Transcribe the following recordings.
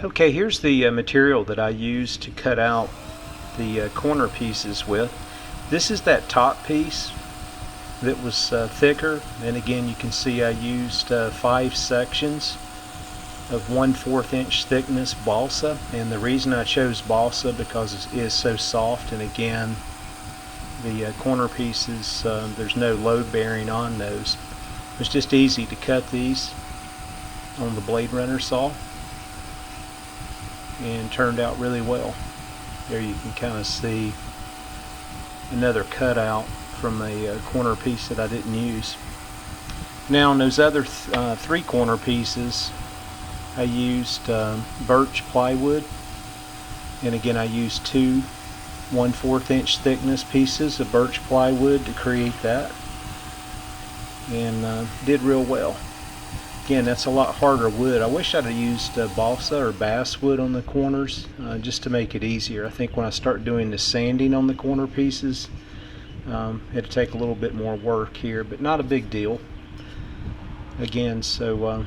Okay, here's the material that I used to cut out the corner pieces with. This is that top piece that was thicker, and again you can see I used 5 sections of 1/4 inch thickness balsa, and the reason I chose balsa because it is so soft, and again the corner pieces, there's no load bearing on those. It was just easy to cut these on the Blade Runner saw, and turned out really well. There you can kind of see another cutout from a corner piece that I didn't use. Now on those other 3 corner pieces I used birch plywood, and again I used 2 1/4 inch thickness pieces of birch plywood to create that, and did real well. Again, that's a lot harder wood. I wish I'd have used balsa or basswood on the corners just to make it easier. I think when I start doing the sanding on the corner pieces, it'll take a little bit more work here, but not a big deal. Again, so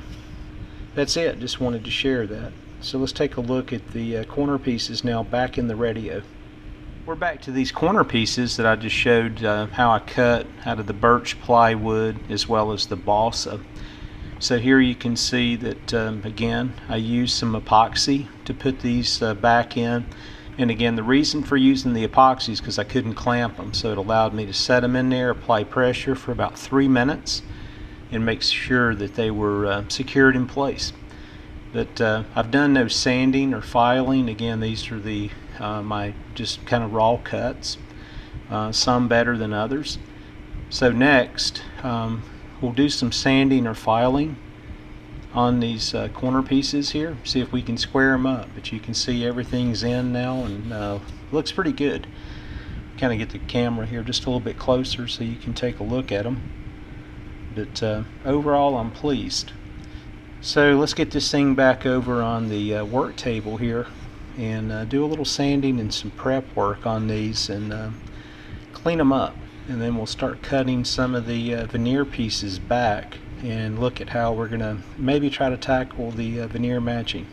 that's it. Just wanted to share that. So let's take a look at the corner pieces now back in the radio. We're back to these corner pieces that I just showed how I cut out of the birch plywood as well as the balsa. So here you can see that again I used some epoxy to put these back in, and again the reason for using the epoxy is because I couldn't clamp them, so it allowed me to set them in there, apply pressure for about 3 minutes, and make sure that they were secured in place. But I've done no sanding or filing. Again, these are the my just kind of raw cuts, some better than others. So next we'll do some sanding or filing on these corner pieces here, see if we can square them up. But you can see everything's in now, and looks pretty good. Kind of get the camera here just a little bit closer so you can take a look at them. But overall I'm pleased. So let's get this thing back over on the work table here and do a little sanding and some prep work on these, and clean them up, and then we'll start cutting some of the veneer pieces back and look at how we're gonna maybe try to tackle the veneer matching.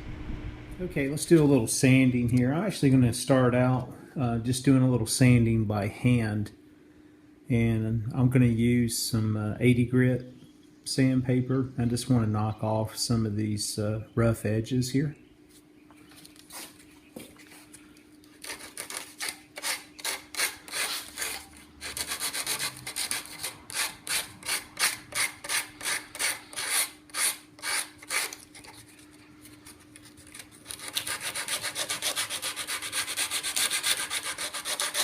Okay, let's do a little sanding here. I'm actually going to start out just doing a little sanding by hand, and I'm going to use some 80 grit sandpaper. I just want to knock off some of these rough edges here.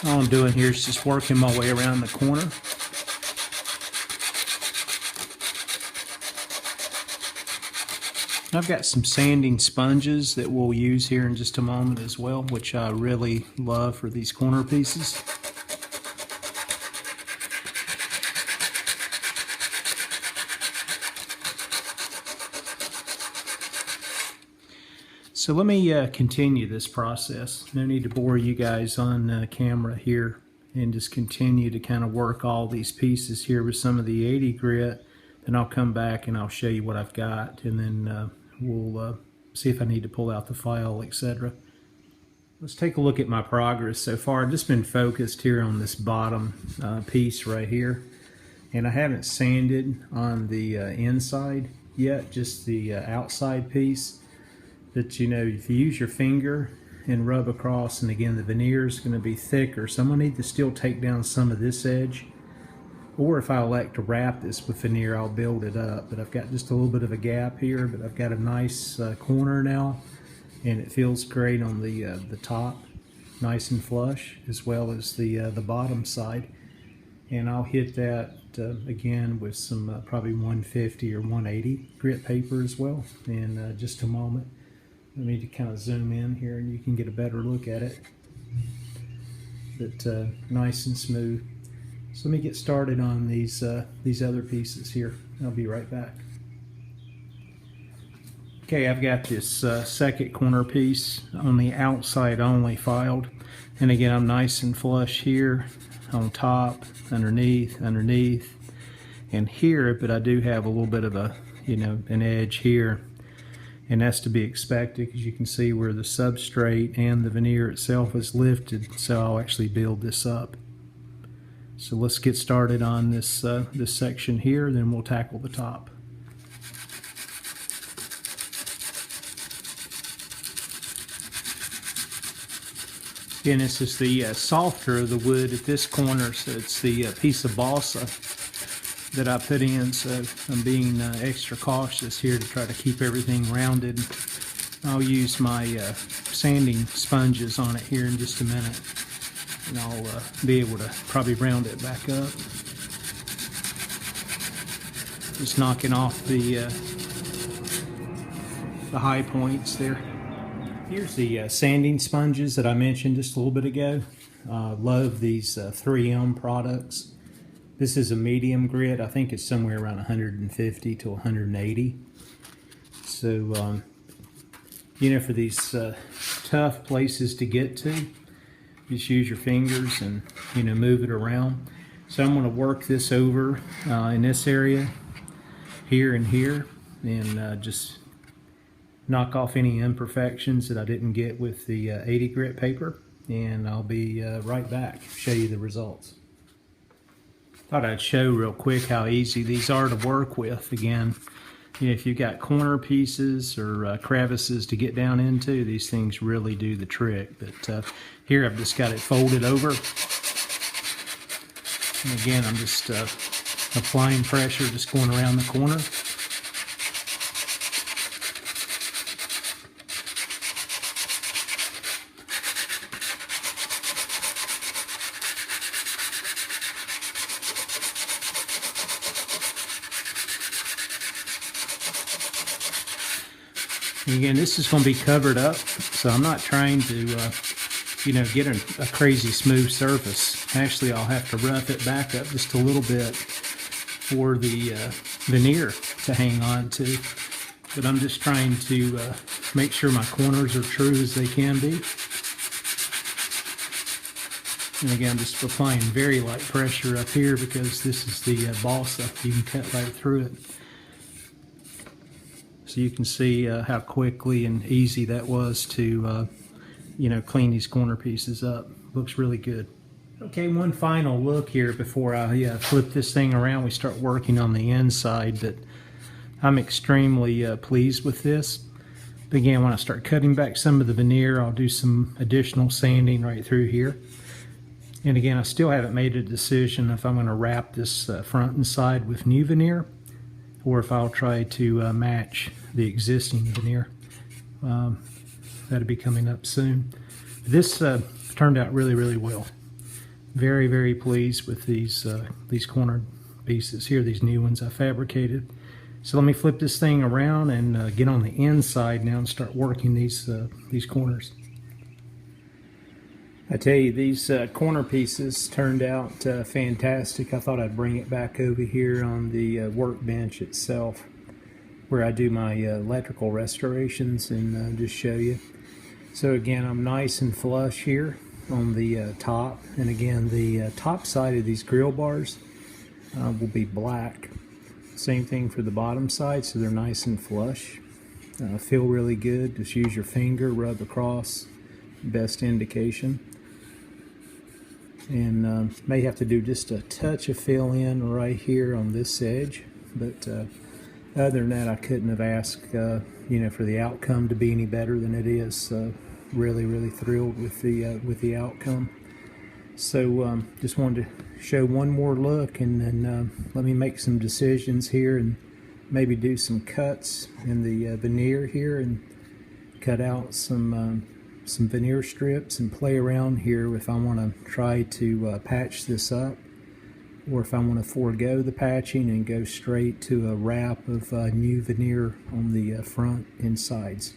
All I'm doing here is just working my way around the corner. I've got some sanding sponges that we'll use here in just a moment as well, which I really love for these corner pieces. So let me continue this process. No need to bore you guys on camera here, and just continue to kind of work all these pieces here with some of the 80 grit. Then I'll come back and I'll show you what I've got, and then we'll see if I need to pull out the file, etc. Let's take a look at my progress so far. I've just been focused here on this bottom piece right here, and I haven't sanded on the inside yet, just the outside piece. But you know, if you use your finger and rub across, and again the veneer is going to be thicker, so I'm going to need to still take down some of this edge, or if I elect to wrap this with veneer, I'll build it up. But I've got just a little bit of a gap here, but I've got a nice corner now, and it feels great on the top, nice and flush, as well as the bottom side. And I'll hit that again with some probably 150 or 180 grit paper as well in just a moment. I need to kind of zoom in here and you can get a better look at it. But nice and smooth. So let me get started on these other pieces here. I'll be right back. Okay, I've got this second corner piece on the outside only filed. And again, I'm nice and flush here on top, underneath, and here, but I do have a little bit of a, you know, an edge here. and that's to be expected because you can see where the substrate and the veneer itself is lifted. So I'll actually build this up. So let's get started on this this section here, then we'll tackle the top. Again, this is the softer of the wood at this corner, so it's the piece of balsa that I put in, so I'm being extra cautious here to try to keep everything rounded. I'll use my sanding sponges on it here in just a minute, and I'll be able to probably round it back up. Just knocking off the high points there. Here's the sanding sponges that I mentioned just a little bit ago. Love these 3M products. This is a medium grit. I think it's somewhere around 150 to 180. So, you know, for these tough places to get to, just use your fingers and, you know, move it around. So I'm going to work this over in this area, here and here, and just knock off any imperfections that I didn't get with the 80 grit paper, and I'll be right back, show you the results. Thought I'd show real quick how easy these are to work with. Again, you know, if you've got corner pieces or crevices to get down into, these things really do the trick. But here I've just got it folded over, and again I'm just applying pressure, just going around the corner. And again, this is going to be covered up, so I'm not trying to, you know, get a crazy smooth surface. Actually, I'll have to rough it back up just a little bit for the veneer to hang on to. But I'm just trying to make sure my corners are true as they can be. And again, I'm just applying very light pressure up here because this is the balsa. You can cut right through it. So you can see how quickly and easy that was to, you know, clean these corner pieces up. Looks really good. Okay, one final look here before I flip this thing around. We start working on the inside, but I'm extremely pleased with this. But again, when I start cutting back some of the veneer, I'll do some additional sanding right through here. And again, I still haven't made a decision if I'm going to wrap this front and side with new veneer, or if I'll try to match the existing veneer. That'll be coming up soon. This turned out really, really well. Very, very pleased with these corner pieces here, these new ones I fabricated. So let me flip this thing around and get on the inside now and start working these corners. I tell you, these corner pieces turned out fantastic. I thought I'd bring it back over here on the workbench itself, where I do my electrical restorations, and just show you. So again, I'm nice and flush here on the top, and again, the top side of these grill bars will be black. Same thing for the bottom side, so they're nice and flush. Feel really good. Just use your finger, rub across, best indication. And may have to do just a touch of fill in right here on this edge, but other than that, I couldn't have asked you know, for the outcome to be any better than it is. So really, really thrilled with the outcome. So just wanted to show one more look, and then let me make some decisions here and maybe do some cuts in the veneer here and cut out some veneer strips and play around here if I want to try to patch this up, or if I want to forego the patching and go straight to a wrap of new veneer on the front and sides.